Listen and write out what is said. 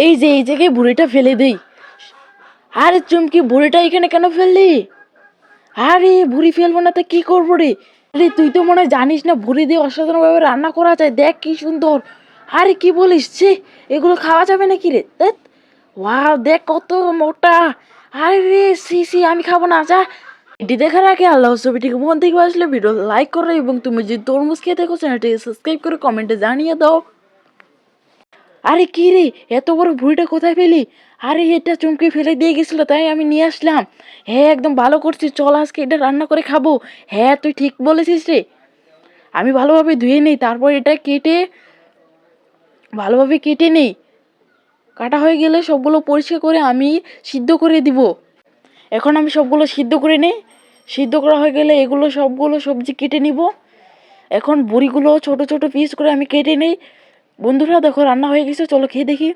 এই যে এই জায়গায় বুড়িটা ফেলে দেই। আরে চুমকি, বুড়িটা এখানে কেন ফেললি? আরে ভুড়ি ফেলবো না তো কি করবো রে? আরে তুই তো মনে হয় জানিস না ভুড়ি দিয়ে অসাধারণ ভাবে রান্না করা যায়, দেখ কি সুন্দর। আরে কি বলিস, ছি, এগুলো খাওয়া যাবে নাকি রে? ওয়াও, দেখ কত মোটা। আরে রে, সি সি, আমি খাবো না, যা। এটি দেখার আগে আল্লাহ ছবিটিকে মন থেকে আসলে ভিডিও লাইক করো, এবং তুমি যদি তরমুজ খেয়ে থাকো চ্যানেলটিকে সাবস্ক্রাইব করে কমেন্টে জানিয়ে দাও। আরে কি রে, এত বড় ভুঁড়িটা কোথায় পেলি? আরে এটা চমকে ফেলে দিয়ে গেছিলো, তাই আমি নিয়ে আসলাম। হ্যাঁ, একদম ভালো করছিস, চল আজকে এটা রান্না করে খাবো। হ্যাঁ, তুই ঠিক বলেছিস রে। আমি ভালোভাবে ধুয়ে নেই, তারপর এটা কেটে ভালোভাবে কেটে নেই। কাটা হয়ে গেলে সবগুলো পরিষ্কার করে আমি সিদ্ধ করে দিব। এখন আমি সবগুলো সিদ্ধ করে নেই। সিদ্ধ করা হয়ে গেলে এগুলো সবগুলো সবজি কেটে নিব। এখন বড়িগুলো ছোট ছোট পিস করে আমি কেটে নেই। বন্ধুরা দেখো, রান্না হয়ে গেছে, চলো খেয়ে দেখি।